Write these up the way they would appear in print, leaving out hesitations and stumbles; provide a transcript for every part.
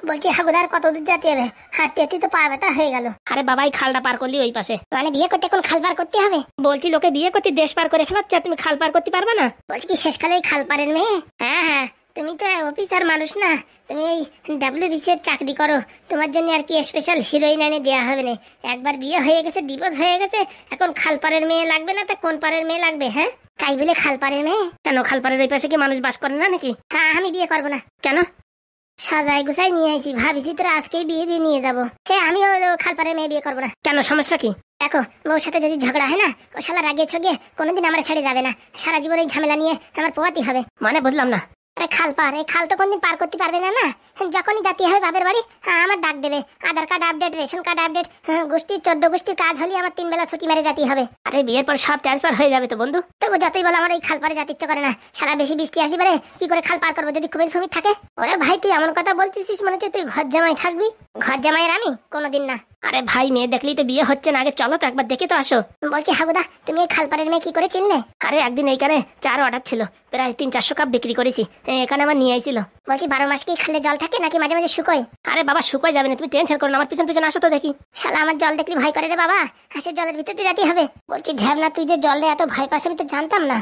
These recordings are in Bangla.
বলছি হাগুদার কত দূর যেতে হবে? হাঁটতে হাঁটতে তো পা ব্যথা হয়ে গেল। আরে বাবা এই খালটা পার করলি ওই পাশে। মানে বিয়ে করতে কোন খাল পার করতে হবে? বলছি লোকে বিয়ে করতে দেশ পার করে ফেলাচ্ছে, তুমি খাল পার করতে পারবে না? বলছি কি শেষকালে এই খাল পারের মেয়ে? হ্যাঁ হ্যাঁ, তুমি তো অফিসার মানুষ না, তুমি এই ডাব্লিউবিসি এর চাকরি করো, তোমার জন্য আর কি স্পেশাল হিরোইন এনে দেওয়া হবে না। একবার বিয়ে হয়ে গেছে, ডিভোর্স হয়ে গেছে, এখন খাল পারের মেয়ে লাগবে না, তা কোন পারের মেয়ে লাগবে? হ্যাঁ তাই বলে খাল পারের মেয়ে? কেন খাল পারের ওই পাশে কি মানুষ বাস করে না নাকি? হ্যাঁ আমি বিয়ে করবো না। কেন? সাজাই গুছাই নিয়ে আইছি, ভাবিছি তোরা আজকেই বিয়ে দিয়ে নিয়ে যাবো। হ্যাঁ আমি খাল পারের মেয়ে বিয়ে করবো না। কেন সমস্যা কি? দেখো বউর সাথে যদি ঝগড়া হয় না, ও শালা রাগিয়ে ছগিয়ে কোনোদিন আমার ছেড়ে যাবে না, সারা জীবন এই ঝামেলা নিয়ে আমার পোয়াতি হবে। মানে বুঝলাম না। আরে খাল পার, এই খাল তো কোনদিন পার করতে পারবে না। না যখনই জাতি হবে বাপের বাড়ি, হ্যাঁ আমার ডাক দেবে, Aadhaar card update, ration card update, গোষ্ঠী 14 গোষ্ঠীর কাজ হলে আমার 3 বেলা ছুটি মেরে জাতি হবে। আরে বিয়ের পর সব ট্রান্সফার হয়ে যাবে তো বন্ধু। তবু যতই বলো আমার এই খাল পারে যেতে ইচ্ছে করে না, সারা বেশি বৃষ্টি আসি পারে, কি করে খাল পার করবো যদি কুমির ফুমির থাকে? ওরে ভাই তুই এমন কথা বলতেছিস মনে হচ্ছে তুই ঘর জামাই থাকবি। ঘর জামাইয়ের আমি কোনোদিন না। আরে ভাই মেয়ে দেখলেই তো বিয়ে হচ্ছে না, আগে চলো তো একবার দেখে তো আসো। বলছি হাগুদা তুমি এই খাল পারের মেয়ে কি করে চিনলে? আরে একদিন এইখানে চার অর্ডার ছিল, প্রায় 300-400 কাপ বিক্রি করেছি, এখানে আমার নিয়ে আইছিল। বলছি 12 মাস কি খালে জল থাকে নাকি মাঝে মাঝে শুকোয়? আরে বাবা শুকায় যাবে না, তুমি টেনশন করো না, আমার পিছন পিছন আসো তো দেখি। শালা আমার জল দেখলি ভয় করে রে বাবা, হাসের জলের ভিতর দিয়ে যেতে হবে। বলছি ঢ্যাবনা তুই যে জলে এত ভয় পাস আমি তো জানতাম না।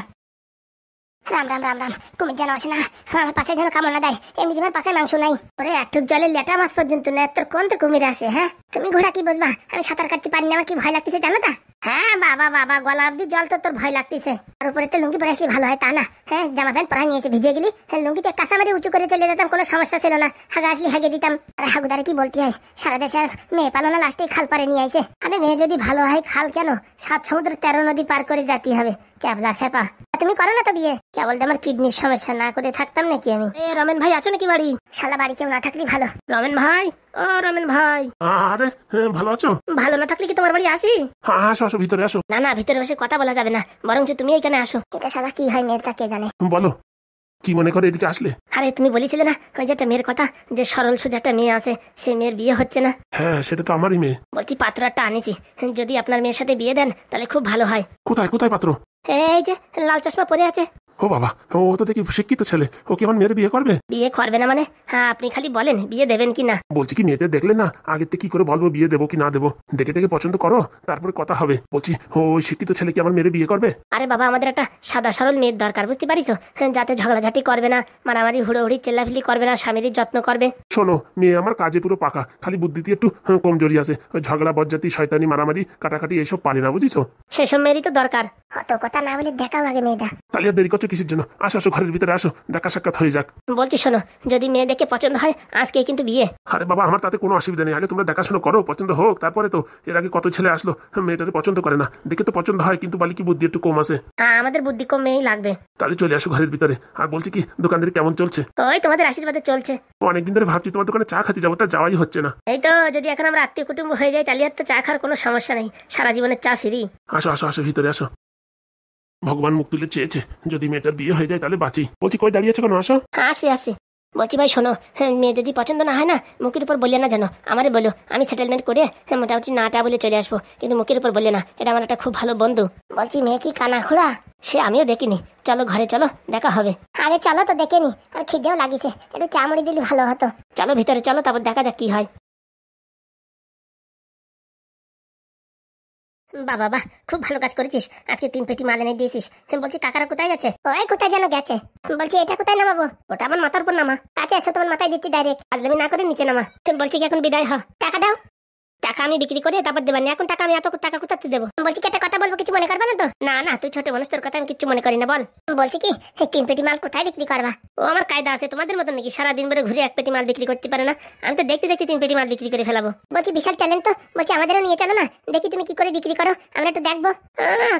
রাম রাম রাম রাম, কুমির যেন আসে না, আমার পাশে যেন কামড় না দেয়, এমনি তোমার পাশে মাংস নাই। ওরে এত জলে লেটা মাছ পর্যন্ত না, তোর কোন তো কুমির আসে? হ্যাঁ তুমি ঘোড়া কি বুঝবা, আমি সাঁতার কাটতে পারি না, আমার কি ভয় লাগতেছে জানো তা? হ্যাঁ বাবা বাবা, গলা অব্দি জল তো তোর ভয় লাগতেছে, আর উপরে তো লুঙ্গি পরে আসলে ভালো হয় তা না? হ্যাঁ জামা প্যান্ট পরা নিয়েছে, ভিজে গেলি লুঙ্গিতে কাঁচা মারি উঁচু করে চলে যেতাম, কোনো সমস্যা ছিল না, হাগা আসলে হাগে দিতাম। আর হাগুদারে কি বলতে হয়, সারা দেশে আর মেয়ে পালো না, লাস্টেই খাল পারে নিয়ে আইছে। আরে মেয়ে যদি ভালো হয় খাল কেন, 7 সমুদ্র 13 নদী পার করে যেতে হবে, ক্যাবলা খেপা। তুমি করো না তো বিয়ে? কে বলতে আমার কিডনির সমস্যা, না করে থাকতাম নাকি আমি? রমেন ভাই আছো নাকি বাড়ি? শালা বাড়ি কেউ না থাকলেই ভালো। রমেন ভাই, ও রমেন ভাই। আরে ভালো আছো? ভালো না থাকলে কি তোমার বাড়ি আসি? আসো আসো ভিতরে আসো। না না ভিতরে বসে কথা বলা যাবে না, বরং তুমি এখানে আসো। এটা শালা কি হয় মেয়েটা কে জানে। বলো কি মনে করে এদিকে আসলে? আরে তুমি বলেছিলে না ওই যে একটা মেয়ের কথা, যে সরল সোজা একটা মেয়ে আছে, সেই মেয়ের বিয়ে হচ্ছে না। হ্যাঁ সেটা তো আমারই মেয়ে। বলছি পাত্র একটা আনিছি, যদি আপনার মেয়ের সাথে বিয়ে দেন তাহলে খুব ভালো হয়। কোথায় কোথায় পাত্র? এই যে লাল চশমা পরে আছে। ও বাবা, ও তো দেখি শিক্ষিত ছেলে, ও কি আমার মেয়ের বিয়ে করবে? বিয়ে করবে না মানে? হ্যাঁ আপনি খালি বলেন বিয়ে দেবেন কি না। বলছি কি মেয়েটা দেখলে না, আগে থেকে কি করে বলবো বিয়ে দেবো কি না দেবো? দেখে দেখে পছন্দ করো তারপরে কথা হবে। বলছি ওই শিক্ষিত ছেলে কি আমার মেয়ের বিয়ে করবে? আরে বাবা আমাদের একটা সাদা সরল মেয়ের দরকার, বুঝতে পারিস, যাতে ঝগড়াঝাটি করবে না, মারামারি হুড়োহুড়ি চেল্লাফিলি করবে না, স্বামীর যত্ন করবে। শোনো মেয়ে আমার কাজে পুরো পাকা, খালি বুদ্ধিতে একটু কমজোরি আছে, ওই ঝগড়া বজ্জাতি শয়তানি মারামারি কাটাকাটি এইসব পারে না, বুঝিছো? সেসব মেয়েরই তো দরকার। অত কথা না বলে দেখাও আগে মেয়েটা। তাহলে আর দেরি করছো কিসের জন্য? আসো আসো ঘরের ভিতরে আসো, দেখা সাক্ষাৎ হয়ে যাক। বলছি শোনো, যদি মেয়ে দেখে পছন্দ হয় আজকে কিন্তু বিয়ে। আরে বাবা আমার তাতে কোনো অসুবিধা নেই, আগে তোমরা দেখাশোনা করো, পছন্দ হোক তারপরে তো। এর আগে কত ছেলে আসলো, মেয়েটাতে পছন্দ করে না, দেখে তো পছন্দ হয় কিন্তু বলি কি বুদ্ধি একটু কম আছে। আমাদের বুদ্ধি কম মেয়েই লাগবে। তাহলে চলে আসো ঘরের ভিতরে। আর বলছি কি দোকানদারি কেমন চলছে? ওই তোমাদের আশীর্বাদে চলছে। অনেকদিন ধরে ভাবছি তোমার দোকানে চা খেতে যাবো, তা যাওয়াই হচ্ছে না। এই তো যদি এখন আমরা আত্মীয় কুটুম্ব হয়ে যাই তাহলে আর তো চা খাওয়ার কোনো সমস্যা নেই, সারা জীবনের চা ফ্রি। আসো আসো আসো ভিতরে আসো। ভগবান মুখ তুলে চেয়েছে যদি মেয়েটার বিয়ে হয়ে যায় তাহলে বাঁচি। বলছি কই দাঁড়িয়েছো কেন, আসো। আসি আসি। বলছি ভাই শোনো, মেয়ে যদি পছন্দ না হয় না মুখের উপর বললে না জানো, আমারে বলো, আমি সেটেলমেন্ট করে মোটামুটি নাটা বলে চলে আসবো, কিন্তু মুখের উপর বললে না, এটা আমার একটা খুব ভালো বন্ধু। বলছি মেয়ে কি কানা খোড়া? সে আমিও দেখিনি, চলো ঘরে চলো দেখা হবে। আগে চলো তো দেখে নি, আর খিদেও লাগিছে, একটু চা মুড়ি দিলে ভালো হতো। চলো ভিতরে চলো, তারপর দেখা যাক কি হয়। বাবা বাহ, খুব ভালো কাজ করেছিস, আজকে 3 পেটি মাল এনে দিয়েছিস। বলছি কাকারা কোথায় গেছে? ওই কোথায় যেন গেছে। বলছি এটা কোথায় নামাবো? ওটা আমার মাথার উপর নামা। কাছে এসো, তোমার মাথায় দিচ্ছি ডাইরেক্ট। আজলামি না করে নিচে নামা। বলছি কি এখন বিদায় হ। টাকা দাও। টাকা আমি বিক্রি করে তারপর দেবেন, এখন টাকা আমি এত টাকা কোথাতে দেবো? বলছি কি একটা কথা বলবো, কিছু মনে করবা না তো? না না তুই ছোট মানুষ, তোর কথা আমি কিচ্ছু মনে করি না, বল। বলছি কি 3 পেটি মাল কোথায় বিক্রি করবা? ও আমার কায়দা আছে তোমাদের মতন নাকি সারাদিন ধরে ঘুরে 1 পেটি মাল বিক্রি করতে পারে না? আমি তো দেখতে দেখতে 3 পেটি মাল বিক্রি করে ফেলাবো। বলছি বিশাল ট্যালেন্ট তো, বলছি আমাদেরও নিয়ে চলো না, দেখি তুমি কি করে বিক্রি করো, আমরা একটু দেখবো।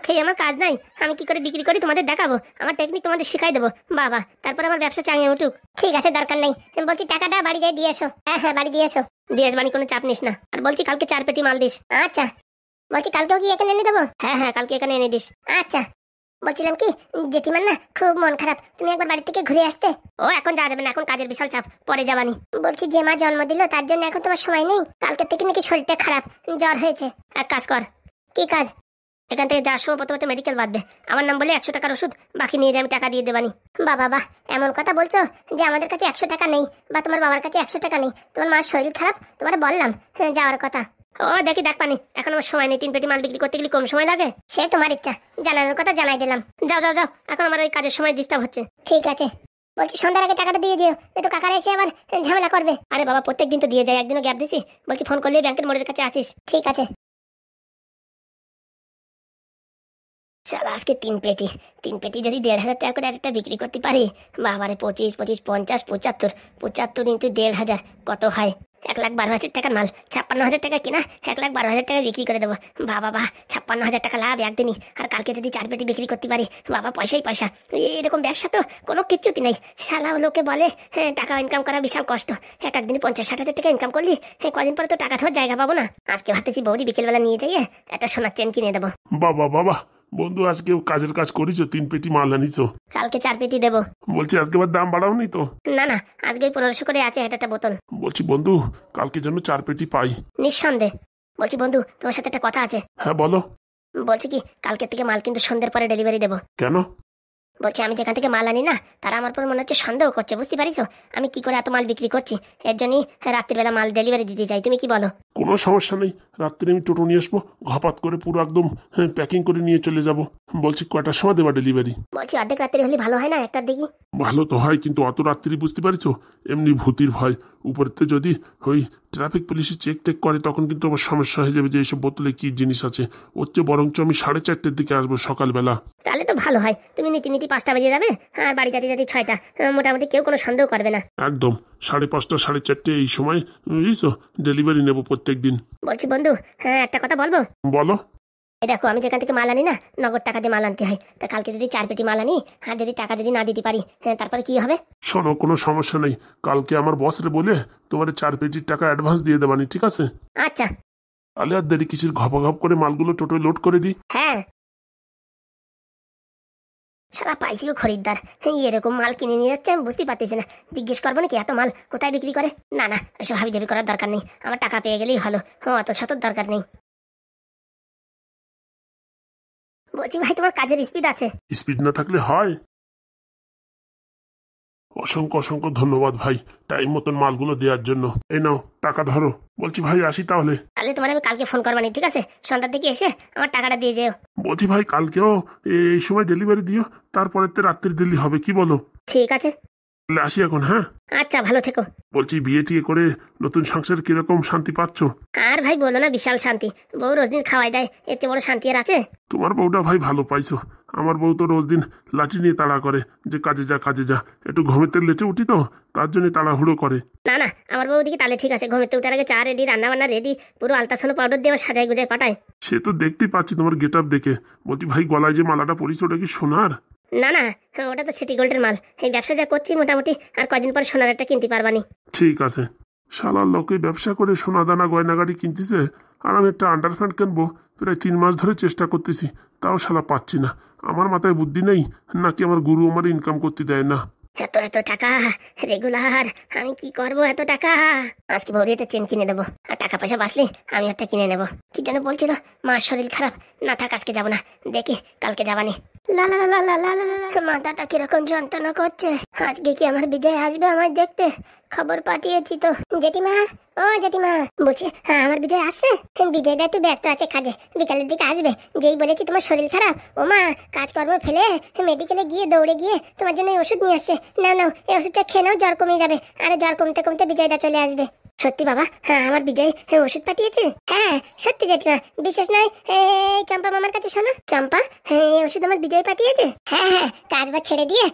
খেয়ে আমার কাজ নাই, আমি কি করে বিক্রি করি তোমাদের দেখাবো, আমার টেকনিক তোমাদের শিখাই দেবো বাবা, তারপর আমার ব্যবসা চাঙিয়ে উঠুক। ঠিক আছে দরকার নেই, বলছি টাকাটা বাড়ি যাই দিয়ে এসো। হ্যাঁ হ্যাঁ বাড়ি দিয়ে এসো। দিয়েস মানে কোনো চাপ নিস না। আর বলছি কালকে 4 পেটি মাল দিস। আচ্ছা। বলছি কালকেও কি এখানে এনে দেবো? হ্যাঁ হ্যাঁ কালকে এখানে এনে দিস। আচ্ছা। বলছিলাম কি জেঠিমার না খুব মন খারাপ, তুমি একবার বাড়ি থেকে ঘুরে আসতে। ও এখন যাওয়া যাবে না, এখন কাজের বিশাল চাপ, পরে যাবানি। বলছি যে মা জন্ম দিল তার জন্য এখন তোমার সময় নেই, কালকে থেকে নাকি শরীরটা খারাপ, জ্বর হয়েছে। এক কাজ কর। কি কাজ? এখান থেকে যাওয়ার সময় প্রথমে মেডিকেল বাঁধবে, আমার নাম বলে 100 টাকার ওষুধ বাকি নিয়ে যাই, আমি টাকা দিয়ে দেবানি। বাবা বাহ, এমন কথা বলছো যে আমাদের কাছে 100 টাকা নেই বা তোমার বাবার কাছে 100 টাকা নেই? তোমার মার শরীর খারাপ, তোমার বললাম যাওয়ার কথা। ও দেখি ডাক পানি, এখন আমার সময় নেই, 3 পেটি মাল বিক্রি করতে গেলে কম সময় লাগে। সে তোমার ইচ্ছা, জানানোর কথা জানাই দিলাম। যাও যাও যাও, এখন আমার ওই কাজের সময় ডিস্টার্ব হচ্ছে। ঠিক আছে, বলছি সন্ধ্যার আগে টাকাটা দিয়ে যেও, তো কাকারা এসে আবার ঝামেলা করবে। আরে বাবা, প্রত্যেকদিন তো দিয়ে যায়, একদিনও গ্যাপ দিছি। বলছি ফোন করলে ব্যাংকের মোড়ের কাছে আছিস। ঠিক আছে। চল আজকে 3 পেটি, 3 পেটি যদি 1,500 টাকা করে একটা বিক্রি করতে পারি, বাবারে 25, 25, 50, 75, 75 ইন্টু 1,500 কত হয়? 1,12,000 টাকার মাল, 56,000 টাকা কিনা, 1,12,000 টাকা বিক্রি করে দেবো। বাবা বাহ, 56,000 টাকা লাভ একদিনই। আর কালকে যদি 4 পেটি বিক্রি করতে পারি, বাবা পয়সাই পয়সা। এরকম ব্যবসা তো কোনো কিচ্ছুতি নেই। শালা লোকে বলে টাকা ইনকাম করা বিশাল কষ্ট, এক একদিনে 50-60 হাজার টাকা ইনকাম করলি, কদিন পরে তো টাকা ধর জায়গা পাবো না। আজকে ভাবতেছি বৌদি বিকেলবেলা নিয়ে যাইয়ে একটা সোনার চেন কিনে দেবো। বাবা বাবা, বন্ধু আজকেও কাজের কাজ করেছো, 3 পেটি মাল আনিছো। কালকে 4 পেটি দেবো। বলছি আজকে আবার দাম বাড়াওনি তো? না না, আজকে 1500 করে আছে একটা বোতল। বলছি বন্ধু, কালকে যেন 4 পেটি পাই। নিঃসন্দেহ। বলছি বন্ধু, তোমার সাথে একটা কথা আছে। হ্যাঁ বলো। বলছি কি, কালকে থেকে মাল কিন্তু সন্ধ্যের পরে ডেলিভারি দেবো। কেন? বলছি আমি যেখান থেকে মাল আনি না, তারা আমার পর মনে হচ্ছে সন্দেহ করছে, বুঝতে পারিস আমি কি করে এত মাল বিক্রি করছি। এর জন্যই রাত্রিবেলা মাল ডেলিভারি দিতে চাই, তুমি কি বলো? কোনো সমস্যা নেই, রাত্রে আমি টোটো নিয়ে আসবো, ঘাপাত করে পুরো একদম প্যাকিং করে নিয়ে চলে যাব। বলছি কয়টার সময় দেবা ডেলিভারি? বলছি অর্ধেক রাত্রি হলে ভালো হয় না, 1টার দিকে? ভালো তো হয়, কিন্তু অত রাত্রি বুঝতে পারিছো, এমনি ভূতির ভয়। উপরেতে যদি ওই ট্রাফিক পুলিশে চেক টেক করে, তখন কিন্তু আমার সমস্যা হয়ে যাবে যে এইসব বোতলে কি জিনিস আছে। হচ্ছে বরঞ্চ আমি 4:30টার দিকে আসবো সকালবেলা। তাহলে তো ভালো হয়, তুমি নীতি 5টা বেজে যাবে, আর বাড়ি যেতে 6টা, মোটামুটি কেউ কোনো সন্দেহ করবে না। একদম 5:30 4:30 এই সময় বুঝছো ডেলিভারি নেবো প্রত্যেক দিন। বলছি বন্ধু, একটা কথা বলবো? বলো। এই দেখো, আমি যেখান থেকে মাল আনি না, নগদ টাকা দিয়ে মাল আনতে হয়। তা কালকে যদি 4 পেটি মাল আনি, আর যদি টাকা যদি না দিতে পারি, তারপরে কি হবে? শোনো, কোনো সমস্যা নেই, কালকে আমার বসরে বলে তোমার 4 পেটির টাকা অ্যাডভান্স দিয়ে দেবানি, ঠিক আছে? আচ্ছা। তাহলে আর দেরি কিসের, ঘপাঘপ করে মালগুলো টোটোয় লোড করে দিই। হ্যাঁ। সারা পাইছিও খরিদ্দার, এরকম মাল কিনে নিয়ে যাচ্ছে, আমি বুঝতে পারতেছি না। জিজ্ঞেস করবো নাকি এত মাল কোথায় বিক্রি করে? না না, এসব হাবিজাবি করার দরকার নেই, আমার টাকা পেয়ে গেলেই ভালো। অত শত দরকার নেই। বলছি ভাই, তোমার কাজের স্পিড আছে? স্পিড না থাকলে হয়? অসংখ্য অসংখ্য ধন্যবাদ ভাই, টাইম মতন মালগুলো দেওয়ার জন্য। এই নাও টাকা ধরো। বলছি ভাই আসি তাহলে। তাহলে তোমার আমি কালকে ফোন করবানি, ঠিক আছে? সন্ধ্যার দিকে এসে আমার টাকাটা দিয়ে যেও। বলছি ভাই কালকেও এই সময় ডেলিভারি দিও, তারপরে তো রাত্রির দিল্লি হবে, কি বলো? ঠিক আছে। তাহলে আসি এখন, হ্যাঁ? আচ্ছা, ভালো থেকো। বলছি বিয়ে টিয়ে করে নতুন সংসার কিরকম শান্তি পাচ্ছ? আর ভাই বলো না, বিশাল শান্তি। বউ রোজ দিন খাওয়াই দেয়, এর চেয়ে বড় শান্তি আর আছে? তোমার বউটা ভাই ভালো পাইছো, আমার বউ তো রোজ দিন লাঠি নিয়ে তাড়া করে যে কাজে যা কাজে যা। একটু ঘুমেতে লেটে উঠি তো, তার জন্য তাড়াহুড়ো করে। না না, আমার বউ দিকে তাহলে ঠিক আছে, ঘুমেতে উঠার আগে চা রেডি, রান্না বান্না রেডি, পুরো আলতাসনো পাউডার দিয়ে সাজাই গুজাই পাঠায়। সে তো দেখতেই পাচ্ছি তোমার গেট আপ দেখে। বলছি ভাই গলায় যে মালাটা পরিস ওটা কি সোনার? না না, ওটা তো সিটি গোল্ডের মাল। এই ব্যবসা যা করছি, মোটামুটি আর কয়দিন পর সোনার একটা কিনতে পারবানি। ঠিক আছে। শালার লোকে ব্যবসা করে সোনা দানা গয়নাগাড়ি কিনতেছে, আর আমি একটা আন্ডারপ্যান্ট কিনবো, প্রায় 3 মাস ধরে চেষ্টা করতেছি, তাও শালা পাচ্ছি না। আমার মাথায় বুদ্ধি নেই নাকি আমার গুরু আমার ইনকাম করতে দেয় না? এত এত টাকা রেগুলার, আমি কি করবো এত টাকা? আজকে বউরি একটা চেন কিনে দেবো, আর টাকা পয়সা বাঁচলে আমি একটা কিনে নেবো। কি যেন বলছিল, মার শরীর খারাপ, না থাক আজকে যাবো না, দেখি কালকে যাবানি। লা লা লা লা লা লা লা, মাথাটা কিরকম যন্ত্রণা করছে। আজকে কি আমার বিজয় আসবে আমায় দেখতে? খবর পাঠিয়েছি তো। জেঠিমা, ও জেঠিমা, বলছি হ্যাঁ আমার বিজয় আসছে। বিজয়টা একটু ব্যস্ত আছে কাজে, বিকালের দিকে আসবে। যেই বলেছি তোমার শরীর খারাপ, ও মা কাজকর্ম ফেলে মেডিকেলে গিয়ে দৌড়ে গিয়ে তোমার জন্য এই ওষুধ নিয়ে আসছে। নাও নাও, এই ওষুধটা খেয়ে নাও, জ্বর কমে যাবে। আরে জ্বর কমতে কমতে বিজয়টা চলে আসবে। সত্যি বাবা, হ্যাঁ আমার বিজয় ওষুধ পাঠিয়েছে। হ্যাঁ সত্যি জেঠিমা, বিশেষ নয়। চম্পা মামার কাছে শোনো, চম্পা এই ওষুধ আমার বিজয় পাঠিয়েছে। হ্যাঁ হ্যাঁ, কাজ বাজ ছেড়ে দিয়ে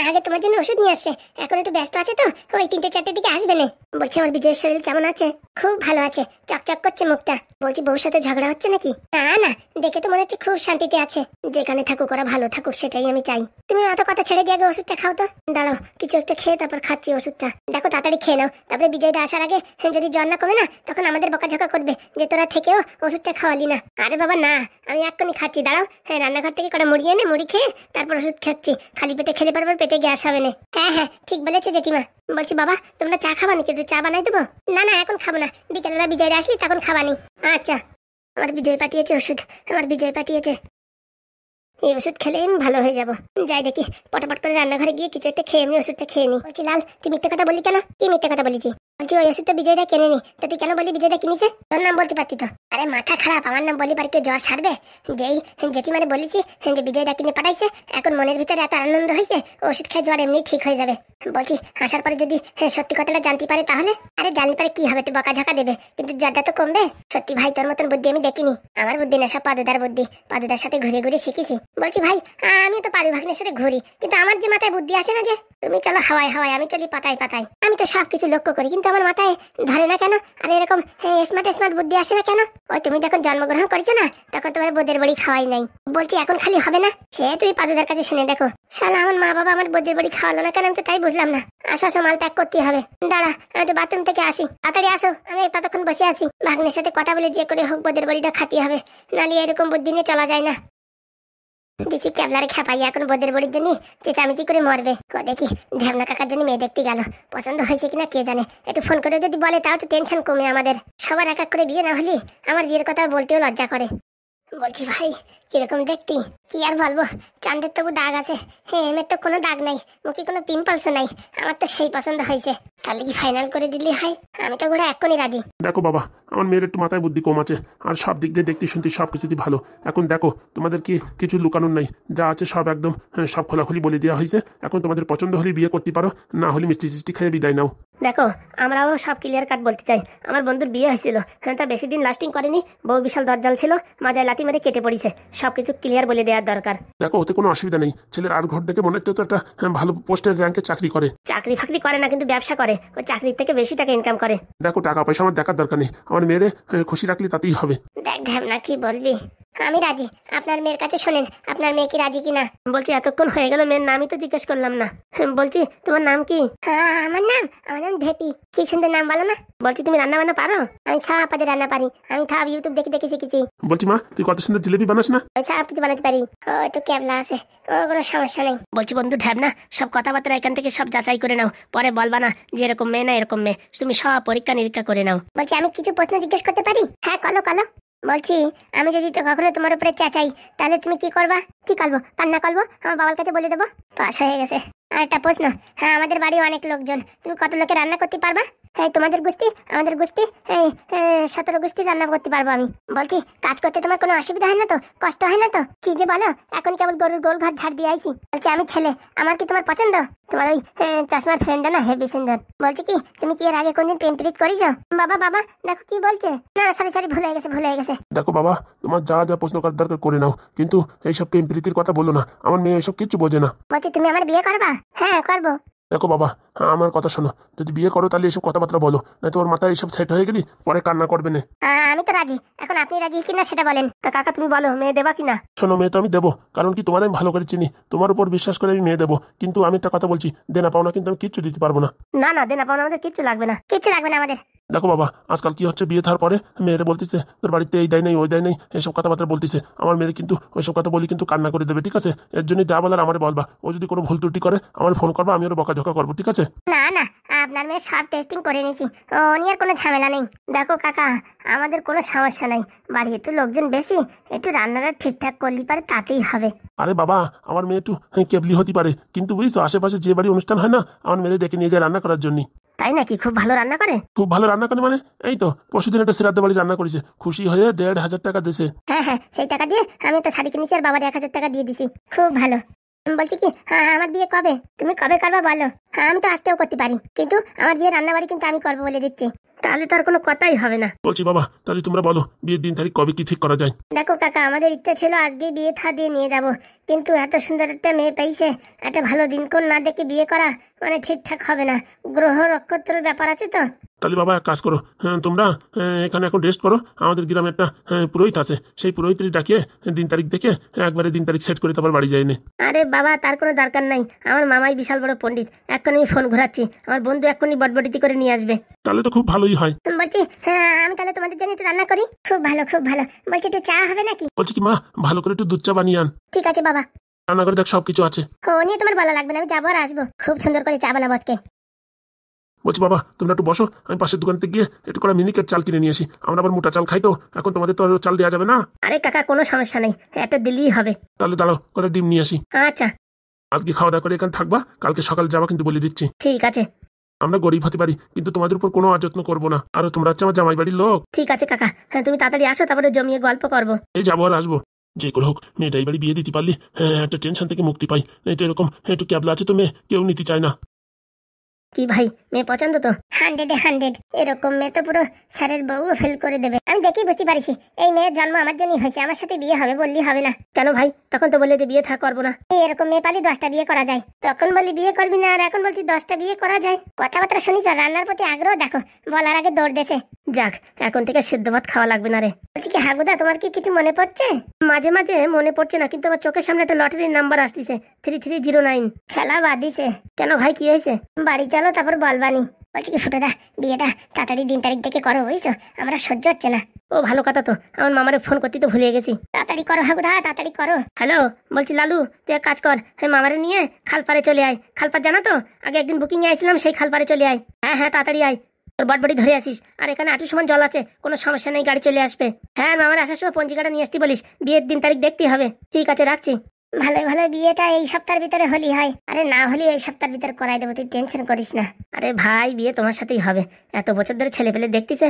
আগে তোমার জন্য ওষুধ নিয়ে আসছে। এখন একটু ব্যস্ত আছে তো, ওই 3-4টের দিকে আসবে না। বলছি আমার বিজয়ের শরীর কেমন আছে? খুব ভালো আছে, চকচক করছে মুখটা। বলছি বউর সাথে ঝগড়া হচ্ছে নাকি? না না, দেখে তো মনে হচ্ছে খুব শান্তিতে আছে। যেখানে থাকুক ওরা ভালো থাকুক, সেটাই আমি চাই। তুমি অত কথা ছেড়ে দিয়ে আগে ওষুধটা খাও তো। দাঁড়াও, কিছু একটা খেয়ে তারপর খাচ্ছি ওষুধটা। দেখো তাড়াতাড়ি খেয়ে নাও, তারপরে বিজয়দা আসার আগে যদি জ্বর না কমে না, তখন আমাদের বকাঝকা করবে যে তোরা থেকেও ওষুধটা খাওয়ালি না। আরে বাবা না, আমি এক্ষুনি খাচ্ছি, দাঁড়াও। হ্যাঁ, রান্নাঘর থেকে কটা মুড়ি এনে মুড়ি খেয়ে তারপর ওষুধ খাচ্ছি। খালি পেটে খেলে পারবার, পেটে গ্যাস হবে না। হ্যাঁ হ্যাঁ, ঠিক বলেছে জেঠিমা। বলছি বাবা, তোমরা চা খাবা নাকি? একটু চা বানাই দেবো? না না, এখন খাবো না, বিকেলবেলা বিজয়দা আসলি তখন খাবানি। আচ্ছা। আমার বিজয় পাঠিয়েছে ওষুধ, আমার বিজয় পাঠিয়েছে। এই ওষুধ খেলে আমি ভালো হয়ে যাব। যাই দেখি পটাপট করে রান্নাঘরে গিয়ে কিছু একটা খেয়ে এমনি ওষুধটা খেয়ে নি। বলছি লাল, তুই মিথ্যে কথা বললি কেন? কি মিথ্যে কথা বলেছি? বলছি ওই ওষুধটা বিজয়দা কেনে নি, তা তুই কেন বললি বিজয়দা কিনেছে? তোর নাম বলতে পারতি তো। আরে মাথা খারাপ, আমার নাম বলি পারি কেউ জ্বর ছাড়বে? যেই জেঠিমারে বলেছি যে বিজয়দা কিনে পাঠাইছে, এখন মনের ভিতরে এত আনন্দ হয়েছে ওষুধ খেয়ে জ্বর এমনি ঠিক হয়ে যাবে। বলছি আসার পরে যদি সত্যি কথাটা জানতে পারে তাহলে? আরে জানতে পারে কি হবে, একটু বকাঝকা দেবে, কিন্তু জ্বরটা তো কমবে। সত্যি ভাই তোর মতন বুদ্ধি আমি দেখিনি। আমার বুদ্ধি না, সব পাদুদার বুদ্ধি, পাদুদার সাথে ঘুরে ঘুরে শিখেছি। বলছি ভাই আমি তো পারু ভাগ্নের সাথে ঘুরি, কিন্তু আমার যে মাথায় বুদ্ধি আসে না যে। তুমি চলো হাওয়ায় হাওয়ায়, আমি চলি পাতায় পাতায়। আমি তো সবকিছু লক্ষ্য করি, কিন্তু আমার মাথায় ধরে না কেন? আর এরকম স্মার্ট স্মার্ট বুদ্ধি আসে না কেন? ওই তুমি যখন জন্মগ্রহণ করেছো না, তখন তোমার বোদের বাড়ি খাওয়াই নাই। বলছি এখন খালি হবে না, সে তুমি পাদুদার কাছে শুনে দেখো। শালা আমার মা বাবা আমার বোদের বাড়ি খাওয়ালো না কেন, আমি তো তাই বুঝলাম না। আসো আসো, মাল ত্যাগ করতে হবে। দাঁড়া আমি একটু বাথরুম থেকে আসি, তাড়াতাড়ি আসো। আমি ততক্ষণ বসে আছি, ভাগ্নের সাথে কথা বলে যে করে হোক বোদের বাড়িটা খাতে হবে, নাহলে এরকম বুদ্ধি নিয়ে চলা যায় না। দেখি ক্যাবলারে খেপাইয়া এখন বোদের বাড়ির জন্য চেঁচামেচি করে মরবে। ও দেখি ঢ্যাবনা কাকার জন্য মেয়ে দেখতে গেল, পছন্দ হয়েছে কিনা কে জানে। একটু ফোন করে যদি বলে তাও একটু টেনশন কমে আমাদের। সবার এক এক করে বিয়ে না হলে আমার বিয়ের কথা বলতেও লজ্জা করে। বলছি ভাই কিরকম দেখতি? কি আর বলবো, চাঁদের তবু দাগ আছে, এমের তো কোনো দাগ নাই, মুখে কোনো পিম্পলসও নাই। আমার তো সেই পছন্দ হয়েছে, তাহলে কি ফাইনাল করে দিলি? হয় আমি তো ঘোরা এক্ষুনি রাজি। দেখো বাবা, আমার মেয়ের একটু মাথায় বুদ্ধি কম আছে, আর সব দিক দিয়ে দেখতে শুনতে সব কিছুই ভালো। এখন দেখো তোমাদের কি কিছু লুকানোর নাই, যা আছে সব একদম সব খোলাখুলি বলে দেওয়া হয়েছে। এখন তোমাদের পছন্দ হলে বিয়ে করতে পারো, না হলে মিষ্টি টিষ্টি খেয়ে বিদায় নাও। দেখো আমরাও সব ক্লিয়ার কাট বলতে চাই। আমার বন্ধুর বিয়ে হয়েছিল, তা বেশি দিন লাস্টিং করেনি, বউ বিশাল দরজাল ছিল, মাজায় লাথি মেরে কেটে পড়েছে। সবকিছু ক্লিয়ার বলে দেওয়ার দরকার। দেখো ওতে কোনো অসুবিধা নেই, ছেলের আর ঘর দেখে মনে হচ্ছে তো একটা ভালো পোস্টের র্যাঙ্কে চাকরি করে। চাকরি ফাকরি করে না, কিন্তু ব্যবসা করে, ওই চাকরির থেকে বেশি টাকা ইনকাম করে। দেখো টাকা পয়সা আমার দেখার দরকার নেই, আমার মেয়েরে খুশি রাখলে তাতেই হবে। দেখ ঢ্যাবনা কি বলবি, আমি রাজি। আপনার মেয়ের কাছে শোনেন, আপনার মেয়ে কি রাজি কিনা? বলছি এতক্ষণ হয়ে গেল, মেয়ের নামই তো জিজ্ঞেস করলাম না। বলছি তোমার নাম কি? আমার নাম ভেপি। কি সুন্দর নাম বলো না। বলছি তুমি রান্না বান্না পারো? আমি সব পদে রান্না পারি, আমি সব ইউটিউব দেখে দেখে শিখেছি। বলছি মা তুই কত সুন্দর জিলেপি বানাস না? আমি সব কিছু বানাতে পারি, ও একটু ক্যাবলা আছে, ও কোনো সমস্যা নেই। বলছি বন্ধু ঢ্যাবনা, সব কথাবার্তা এখান থেকে সব যাচাই করে নাও, পরে বলবা না যে এরকম মেয়ে না এরকম মেয়ে। তুমি সব পরীক্ষা নিরীক্ষা করে নাও। বলছি আমি কিছু প্রশ্ন জিজ্ঞেস করতে পারি? হ্যাঁ কলো কলো। বলছি আমি যদি তো কখনো তোমার উপরে চেঁচাই তাহলে তুমি কি করবা? কি করবো? কান্না করবো, আমার বাবার কাছে বলে দেবো। পাস হয়ে গেছে। আর একটা প্রশ্ন, হ্যাঁ আমাদের বাড়ি অনেক লোকজন, তুমি কত লোকে রান্না করতে পারবা? এই তোমাদের গোষ্ঠী আমাদের গোষ্ঠী এই 17 গোষ্ঠী রান্না করতে পারবো আমি। বলছি কাজ করতে তোমার কোনো অসুবিধা হয় না তো, কষ্ট হয় না তো? কি যে বলো, এখন কেবল গরুর গোল ঘর ঝাড় দিয়ে আইছি। বলছি আমি ছেলে, আমার কি তোমার পছন্দ? তোমার ওই চশমার ফ্রেন্ড না হেভি সুন্দর। বলছি কি তুমি কি এর আগে কোনদিন প্রেম প্রীত করেছো? বাবা বাবা দেখো কি বলছে। না সরি সরি, ভুল হয়ে গেছে ভুল হয়ে গেছে। দেখো বাবা, তোমার যা যা প্রশ্ন করার দরকার করে নাও, কিন্তু এইসব প্রেম প্রীতির কথা বলো না, আমার মেয়ে এসব কিচ্ছু বোঝে না। বলছি তুমি আমার বিয়ে করবা? হ্যাঁ করবো। দেখো বাবা, আমার কথা শোনো, যদি বিয়ে করো তাহলে এসব কথাবার্তা বলো, না তোর মাথায় এইসব সেট হয়ে গেলি পরে কান্না করবে না। আমি তো রাজি, এখন আপনি রাজি কিনা সেটা বলেন। তা কাকা তুমি বলো মেয়ে দেবা কিনা? শোনো, মেয়ে তো আমি দেবো, কারণ কি তোমার আমি ভালো করে চিনি, তোমার উপর বিশ্বাস করে আমি মেয়ে দেবো। কিন্তু আমি একটা কথা বলছি, দেনা পাওনা কিন্তু আমি কিচ্ছু দিতে পারবো না। না না, দেনা পাওনা আমাদের কিচ্ছু লাগবে না। কিচ্ছু লাগবে না আমাদের। দেখো বাবা, আজকাল কি হচ্ছে, বিয়ে থার পরে মেয়েরা বলতেছে তোর বাড়িতে এই দেয় নেই ওই দেয় নেই, এইসব কথাবার্তা বলতেছে। আমার মেয়ের কিন্তু ওইসব কথা বলি কিন্তু কান্না করে দেবে, ঠিক আছে? এর জন্য যা বলার আমার বলবা, ও যদি কোনো ভুল ত্রুটি করে আমার ফোন করবা, আমি ওর বকাঝকা করবো, ঠিক আছে? না না, আপনার মেয়ে সব টেস্টিং করে নিয়েছি, ও নিয়ে কোনো ঝামেলা নেই। দেখো কাকা, আমাদের কোনো সমস্যা নাই, বাড়ি একটু লোকজন বেশি, একটু রান্নাটা ঠিকঠাক করলে পারে তাতেই হবে। আরে বাবা, আমার মেয়ে একটু কেবলি হতে পারে, কিন্তু বুঝছো আশেপাশে যে বাড়ি অনুষ্ঠান হয় না, আমার মেয়ে ডেকে নিয়ে যায় রান্না করার জন্য। তাই নাকি? খুব ভালো রান্না করে? খুব ভালো রান্না করে মানে, এই তো পরশুদিন একটা শ্রাদ্ধ বাড়ি রান্না করেছে, খুশি হয়ে 1,500 টাকা দিয়েছে। হ্যাঁ হ্যাঁ, সেই টাকা দিয়ে আমি তো শাড়ি কিনেছি, আর বাবার 1000 টাকা দিয়ে দিছি। খুব ভালো। বলছি কি, হ্যাঁ আমার বিয়ে কবে? তুমি কবে করবা বলো? হ্যাঁ আমি তো আজকেও করতে পারি, কিন্তু আমার বিয়ে রান্না বাড়ি কিন্তু আমি করবো বলে দিচ্ছি। তাহলে তো আর কোনো কথাই হবে না। বলছি বাবা, তাহলে তোমরা বলো বিয়ের দিন তারিখ কবে কি ঠিক করা যায়? দেখো কাকা, আমাদের ইচ্ছা ছিল আজকে বিয়ে থা দিয়ে নিয়ে যাব, কিন্তু এত সুন্দর একটা মেয়ে পাইছে, একটা ভালো দিনক্ষণ না দেখে বিয়ে করা মানে ঠিকঠাক হবে না, গ্রহ নক্ষত্রের ব্যাপার আছে তো। তাহলে বাবা এক কাজ করো, তোমরা এখানে এখন রেস্ট করো, আমাদের গ্রামে একটা পুরোহিত আছে, সেই পুরোহিতকে ডাকিয়ে দিন তারিখ দেখে একবারে দিন তারিখ সেট করে তারপর বাড়ি যাই নে। আরে বাবা, তার কোনো দরকার নাই, আমার মামাই বিশাল বড় পণ্ডিত, এখন আমি ফোন ঘোরাচ্ছি, আমার বন্ধু এক্ষুনি বটবটিতে করে নিয়ে আসবে। তাহলে তো খুব ভালোই হয়। বলছি হ্যাঁ আমি তাহলে তোমাদের জন্য একটু রান্না করি। খুব ভালো খুব ভালো। বলছি একটু চা হবে নাকি? বলছি কি মা, ভালো করে একটু দুধ চা বানিয়ে আন। ঠিক আছে বাবা। রান্না করে দেখ সবকিছু আছে। ও নিয়ে তোমার বলা লাগবে না, আমি যাবো আর আসবো, খুব সুন্দর করে চা বানাবো আজকে। বলছি বাবা তোমরা একটু বসো, আমি পাশের দোকানতে গিয়ে একটু করে মিনিকেট চাল কিনে নিয়ে আসি। আমরা আবার মোটা চাল খাই তো, এখন তোমাদের তো আর চাল দেওয়া যাবে না। আরে কাকা কোনো সমস্যা নেই, একটা দিলেই হবে। তাহলে দাঁড়াও করে ডিম নিয়ে আসি। আচ্ছা আজকে খাওয়া দাওয়া করে এখানে থাকবা, কালকে সকাল যাবা কিন্তু বলে দিচ্ছি। ঠিক আছে। আমরা গরিব হতে পারি কিন্তু তোমাদের উপর কোনো অযত্ন করবো না। আর তোমরা হচ্ছে আমার জামাই বাড়ির লোক। ঠিক আছে কাকা, হ্যাঁ তুমি তাড়াতাড়ি আসো, তারপরে জমিয়ে গল্প করবো। এই যাবো আর আসবো, যে করে হোক মেয়েটা এই বাড়ি বিয়ে দিতে পারলি একটা টেনশন থেকে মুক্তি পাই। এই তো এরকম একটু ক্যাবলা আছে তো মেয়ে কেউ নিতে চায় না। কি ভাই, মেয়ে পছন্দ তো? 100 এরকম মেয়ে তো পুরো স্যারের বউ ফেল করে দেবে। আমি দেখি বুঝতে পারছি এই মেয়ের জন্ম আমার জন্যই হয়েছে, আমার সাথে বিয়ে হবে বললি হবে না। কেন ভাই, তখন তো বললে যে বিয়ে করবো না। এরকম মেয়ে পালি 10টা বিয়ে করা যায়, তখন বললি বিয়ে করবি না, আর এখন বলছি 10টা বিয়ে করা যায়। কথাবার্তা শুনিস, আর রান্নার প্রতি আগ্রহ দেখো, বলার আগে দৌড় দেছে। যাক, এখন থেকে সেদ্ধ ভাত খাওয়া লাগবে না রে। বলছি কি হাগুদা, তোমার কি কিছু মনে পড়ছে? মাঝে মাঝে মনে পড়ছে না, কিন্তু আমার চোখের সামনে একটা লটারির নাম্বার আসতেছে 3309। খেলা বাদ দিছে। কেন ভাই, কি হয়েছে? বাড়ি চলো তারপর বলবানি। বলছি কি ফুটোদা, বিয়েটা তাড়াতাড়ি দিন তারিখ দেখে করো, বুঝছো? আমরা সহ্য হচ্ছে না। ও ভালো কথা তো, আমার মামারে ফোন করতে তো ভুলে গেছি। তাড়াতাড়ি করো হাগুদা, তাড়াতাড়ি করো। হ্যালো, বলছি লালু, তুই এক কাজ কর, হ্যাঁ মামারে নিয়ে খালপাড়ে চলে আয়। খালপাড় জানা তো, আগে একদিন বুকিং এ আসছিলাম, সেই খালপাড়ে চলে আয়। হ্যাঁ হ্যাঁ তাড়াতাড়ি আয়, তোর বটবটি ধরে আসিস। আর এখানে আটু সমান জল আছে, কোনো সমস্যা নেই, গাড়ি চলে আসবে। হ্যাঁ মামার আসার সময় পঞ্জিকাটা নিয়ে আসতে বলিস, বিয়ের দিন তারিখ দেখতেই হবে। ঠিক আছে, রাখছি। ভালোই ভালো বিয়েটা এই সপ্তাহের ভিতরে হলি হয়, আরে না হলে এই সপ্তাহের ভিতরে করাই দেবো, তুই টেনশন করিস না। আরে ভাই, বিয়ে তোমার সাথেই হবে। এত বছর ধরে ছেলে পেলে দেখতেছে,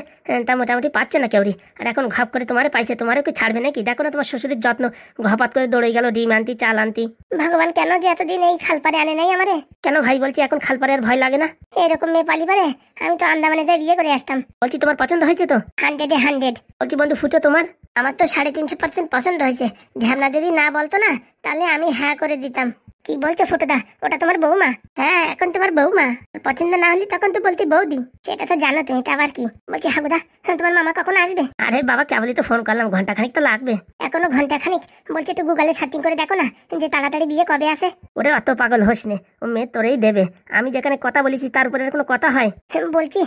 তা মোটামুটি পাচ্ছে না কেউরি। আর এখন ঘাপ করে তোমারে পাইছে, তোমারও কি ছাড়বে নাকি? দেখো না তোমার শ্বশুরের যত্ন, ঘপাত করে দৌড়ে গেল ডিম আনতি, চাল আনতি। ভগবান কেন যে এতদিন এই খালপারে আনে নাই আমারে? কেন ভাই, বলছি এখন খালপাড়ে আর ভয় লাগে না? এরকম মেয়ে পালি পারে, আমি তো আন্দামানে যাই বিয়ে করে আসতাম। বলছি তোমার পছন্দ হয়েছে তো? 100 বলছি বন্ধু ফুটো তোমার? আমার তো 350% পছন্দ হয়েছে। ঝ্যামনা যদি না বলতো না, তাহলে আমি হ্যাঁ করে দিতাম। কি বলছো ফুটোদা, ওটা তোমার বৌমা? হ্যাঁ, এখন তোমার বৌমা। পছন্দ না হলে তখন তো বলতি বৌদি, সেটা তো জানো তুমি, তা আবার কি? বলছি হাগুদা, তোমার মামা কখন আসবে? আরে বাবা, কেবলই তো ফোন করলাম, ঘন্টাখানিক তো লাগবে। এখনো ঘন্টাখানিক? বলছি একটু গুগলে সার্চিং করে দেখো না, যে তাড়াতাড়ি বিয়ে কবে আসে। ওরে অত পাগল হোস নে, ও মেয়ে তোরেই দেবে। আমি যেখানে কথা বলেছি তার উপরে কোনো কথা হয়? বলছি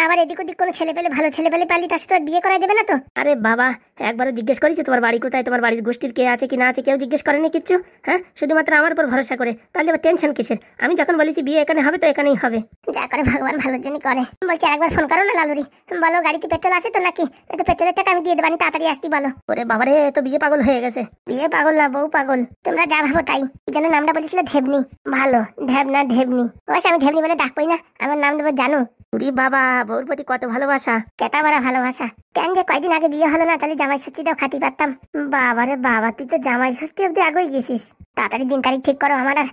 আবার এদিক ওদিক কোনো ছেলে পেলে, ভালো ছেলে পেলে পালি, তার সাথে আর বিয়ে করাই দেবে না তো? আরে বাবা, একবারও জিজ্ঞেস করেছি তোমার বাড়ি কোথায়, তোমার বাড়ির গোষ্ঠীর কে আছে কি না আছে? কেউ জিজ্ঞেস করেনি কিচ্ছু। হ্যাঁ, শুধুমাত্র আমার উপর ভরসা করে। তাহলে আবার টেনশন কিসের? আমি যখন বলেছি বিয়ে এখানে হবে তো এখানেই হবে। যা করে ভগবান ভালোর জন্য করে। বলছি আরেকবার ফোন করো না লালুরি, বলো গাড়িতে পেট্রোল আছে তো নাকি? তো পেট্রোলের টাকা আমি দিয়ে দেবানি, তাড়াতাড়ি আসতি বলো। ওরে বাবারে, তো বিয়ে পাগল হয়ে গেছে। বিয়ে পাগল না, বউ পাগল। তোমরা যা ভাবো তাই। যেন নামটা বলেছিল ঢেবনি, ভালো ঢেবনা ঢেবনি। অবশ্য আমি ঢেবনি বলে ডাকবই না, আমার নাম দেবো জানো। উরি বাবা, বউর প্রতি কত ভালোবাসা, কেতা বড় ভালোবাসা। কেন যে কয়দিন আগে বিয়ে হলো না, তাহলে জামাই ষষ্ঠীটাও খাতি পারতাম। বাবারে বাবা, তুই তো জামাই ষষ্ঠী অব্দি আগেই গেছিস। তাড়াতাড়ি দিন তারিখ ঠিক করো, আমার আর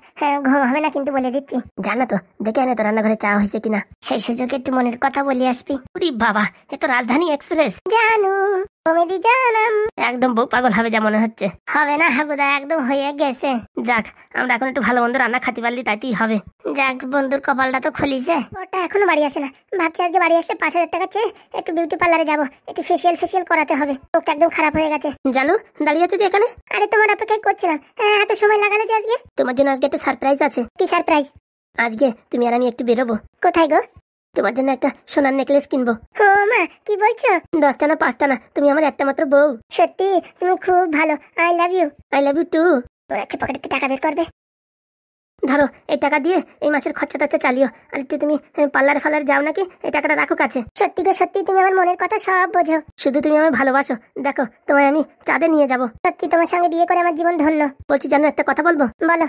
ঘুম হবে না কিন্তু বলে দিচ্ছি। জানো তো, দেখে এনে তো রান্নাঘরে চা হয়েছে কিনা। সেই সুযোগে একটু মনের কথা বলে আসবি। উরি বাবা, এ তো রাজধানী এক্সপ্রেস। জানু কমেডি জানাম। একদম বউ পাগল হবে যা মনে হচ্ছে। হবে না হাগুদা, একদম হয়ে গেছে। যাক, আমরা এখন একটু ভালো মন্দ রান্না খাতে পারলি তাইতেই হবে। যাক, বন্ধুর কপালটা তো খুলিছে। ওটা এখনো বাড়ি আসে না, ভাবছি আজকে বাড়ি আসলে 5000 টাকা চেয়ে একটু বিউটি পার্লারে যাবো, একটু ফেসিয়াল করাতে হবে। মুখটা একদম খারাপ হয়ে গেছে। জানো, দাঁড়িয়ে আছো যে এখানে? আরে তোমার অপেক্ষাই করছিলাম। এত সময় লাগালে যে আজকে? তোমার জন্য আজকে একটা সারপ্রাইজ আছে। কি সারপ্রাইজ? আজকে তুমি আর আমি একটু বেরোবো। কোথায় গো? তোমার জন্য একটা সোনার নেকলেস কিনবো। ও মা, কি বলছো? 10টা না 5টা না, তুমি আমার একটা মাত্র বউ। সত্যি তুমি খুব ভালো, I love you. I love you too. আচ্ছা, পকেটে টাকা বের করবে? ধরো, এই টাকা দিয়ে এই মাসের খরচা টরচা চালিও। আর একটু তুমি পার্লারে ফার্লারে যাও নাকি, এই টাকাটা রাখো কাছে। সত্যি গো সত্যি, তুমি আমার মনের কথা সব বোঝো। শুধু তুমি আমায় ভালোবাসো। দেখো, তোমায় আমি চাঁদে নিয়ে যাব। সত্যি তোমার সঙ্গে বিয়ে করে আমার জীবন ধন্য। বলছি জানো, একটা কথা বলবো? বলো।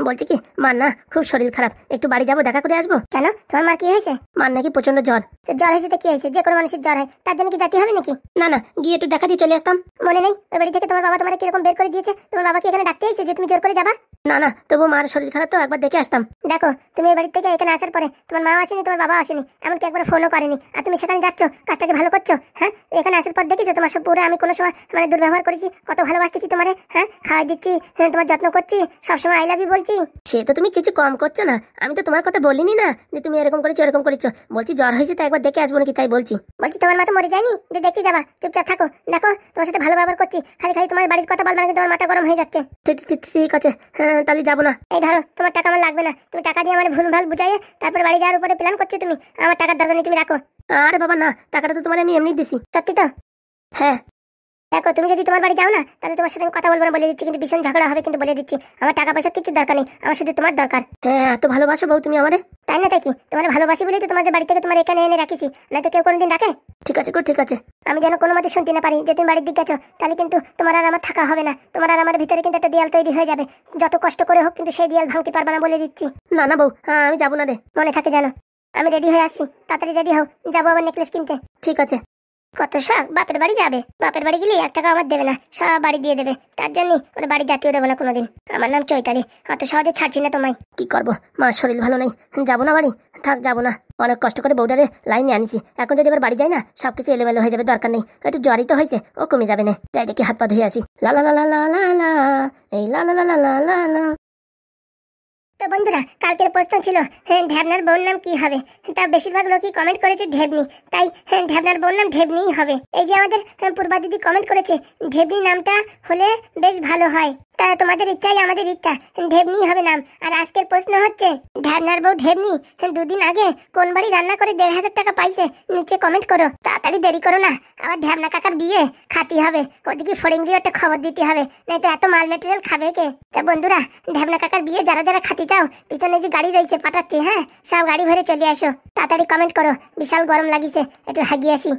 বলছি কি, মার না খুব শরীর খারাপ, একটু বাড়ি যাবো, দেখা করে আসবো। কেন, তোমার মার কি হয়েছে? মার নাকি প্রচন্ড জ্বর। জ্বর হয়েছে তো কি হয়েছে, যে কোনো মানুষের জ্বর হয়, তার জন্য কি জাতি হবে নাকি? না না, গিয়ে একটু দেখা দিয়ে চলে আসতাম। মনে নেই ওই বাড়ি থেকে তোমার বাবা তোমার কিরকম বের করে দিয়েছে? তোমার বাবা কি এখানে ডাকতে এসেছে যে তুমি জোর করে যাবা? না না, তবু মার শরীর খারাপ তো, একবার দেখে আসতাম। দেখো, তুমি এই বাড়ি থেকে এখানে আসার পরে তোমার মা আসেনি, তোমার বাবা আসেনি, এমনকি একবার ফোনও করেনি, আর তুমি সেখানে যাচ্ছ, কাজটাকে ভালো করছো। হ্যাঁ, এখানে আসার পর দেখেছো তোমার সব পুরো আমি কোনো সময় মানে দুর্ব্যবহার করেছি? কত ভালোবাসতেছি তোমারে, হ্যাঁ, খাওয়াই দিচ্ছি, তোমার যত্ন করছি, সবসময় আই লাভ ইউ বলছি। সে তো তুমি কিছু কম করছো না, আমি তো তোমার কথা বলিনি না যে তুমি এরকম করেছো এরকম করেছো। বলছি জ্বর হয়েছে তাই একবার দেখে আসবো নাকি, তাই বলছি। বলছি তোমার মা তো মরে যায়নি যে দেখতে যাবা? চুপচাপ থাকো, দেখো তোমার সাথে ভালো ব্যবহার করছি, খালি খালি তোমার বাড়ির কথা বলবা না, তোমার মাথা গরম হয়ে যাচ্ছে। ঠিক আছে, হ্যাঁ তাহলে যাবো না। এই ধরো, তোমার টাকা আমার লাগবে না, তুমি টাকা দিয়ে আমার ভুল ভাল বুঝাইয়ে তারপর বাড়ি যাওয়ার উপরে প্ল্যান করছো তুমি। আমার টাকার দরকার নেই, তুমি রাখো। আরে বাবা না, টাকাটা তো তোমার আমি এমনি দিছি। সত্যি তো? হ্যাঁ। দেখো তুমি যদি তোমার বাড়ি যাও না তাহলে তোমার সাথে আমি কথা বলবো না বলে দিচ্ছি, কিন্তু ভীষণ ঝগড়া হবে, কিন্তু বলে দিচ্ছি আমার টাকা পয়সা কিছু দরকার নেই, আমার শুধু তোমার দরকার। হ্যাঁ, এত ভালোবাসো বউ তুমি আমারে? তাই না, তাই কি তোমার ভালোবাসি বলেই তো তোমাদের বাড়ি থেকে তোমার এখানে এনে রাখিছি, নয়তো কেউ কোনোদিন ডাকে? ঠিক আছে গো, ঠিক আছে। আমি যেন কোনো মতে শুনতে না পারি যে তুমি বাড়ির দিকে গেছো, তাহলে কিন্তু তোমার আর আমার থাকা হবে না, তোমার আর আমার ভিতরে কিন্তু একটা দেয়াল তৈরি হয়ে যাবে, যত কষ্ট করে হোক কিন্তু সেই দেয়াল ভাঙতে পারবে না বলে দিচ্ছি। না না বউ, আমি যাবো না রে। মনে থাকে জানো। আমি রেডি হয়ে আসছি, তাড়াতাড়ি রেডি হও, যাবো আবার নেকলেস কিনতে। ঠিক আছে। কত শখ, বাপের বাড়ি যাবে, বাপের বাড়ি গেলে 1 টাকা আমার দেবে না, সব বাড়ি দিয়ে দেবে, তার জন্য ওরা বাড়ি জাতীয় দেবো না কোনোদিন। আমার নাম চৈতালি, অত সহজে ছাড়ছি না তোমায়। কি করবো, মার শরীর ভালো নেই, যাবো না বাড়ি, থাক যাবো না। অনেক কষ্ট করে বউটারে লাইনে আনিছি, এখন যদি এবার বাড়ি যাই না সবকিছু এলোমেলো হয়ে যাবে, দরকার নেই। একটু জ্বরই তো হয়েছে, ও কমে যাবে না, যাই দেখি হাত পা ধুয়ে আসি। লা লা লা লা লা লা লা, এই লা লা লা লা লা লা লা। তো বন্ধুরা, কালকের প্রশ্ন ছিল ঢ্যাবনার বোন নাম কি হবে, তা বেশিরভাগ লোকই কমেন্ট করেছে ঢেবনি, তাই ঢ্যাবনার বোন নাম ঢেবনিই হবে। এই যে আমাদের পূর্বা দিদি কমেন্ট করেছে ঢেবনি নামটা হলে বেশ ভালো হয়, তা তোমাদের ইচ্ছাই আমাদের ইচ্ছা, ঢেবনি হবে নাম। আর আজকের প্রশ্ন হচ্ছে ঢ্যাবনার বউ ঢেবনি 2 দিন আগে কোন বাড়ি রান্না করে 1,500 টাকা পাইছে, নিচে কমেন্ট করো, তাড়াতাড়ি দেরি করো না, আবার ঢ্যাবনা কাকার বিয়ে খাতি হবে, ওদিকে ফড়িংরিও একটা খবর দিতে হবে, নয়তো এত মাল মেটেরিয়াল খাবে কে। তা বন্ধুরা, ঢ্যাবনা কাকার বিয়ে যারা যারা খাতি চাও, পিছনে যে গাড়ি রয়েছে পাঠাচ্ছি, হ্যাঁ সব গাড়ি ভরে চলে আসো, তাড়াতাড়ি কমেন্ট করো, বিশাল গরম লাগিছে, একটু হাগিয়ে আসি।